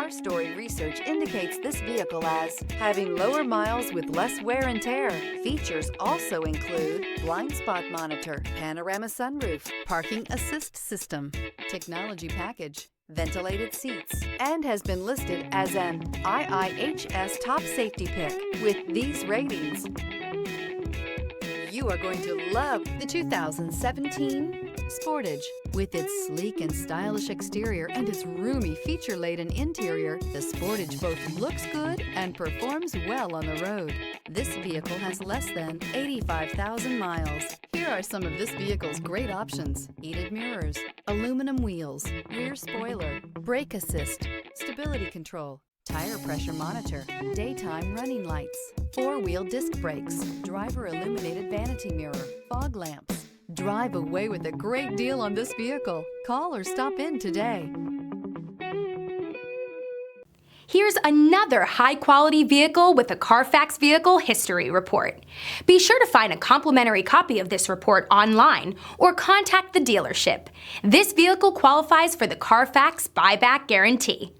Car Story research indicates this vehicle as having lower miles with less wear and tear. Features also include blind spot monitor, panorama sunroof, parking assist system, technology package, ventilated seats, and has been listed as an IIHS top safety pick with these ratings. You are going to love the 2017 Sportage. With its sleek and stylish exterior and its roomy feature-laden interior, the Sportage both looks good and performs well on the road. This vehicle has less than 85,000 miles. Here are some of this vehicle's great options: heated mirrors, aluminum wheels, rear spoiler, brake assist, stability control, tire pressure monitor, daytime running lights, four-wheel disc brakes, driver illuminated vanity mirror, fog lamps. Drive away with a great deal on this vehicle. Call or stop in today. Here's another high-quality vehicle with a Carfax Vehicle History Report. Be sure to find a complimentary copy of this report online or contact the dealership. This vehicle qualifies for the Carfax Buyback Guarantee.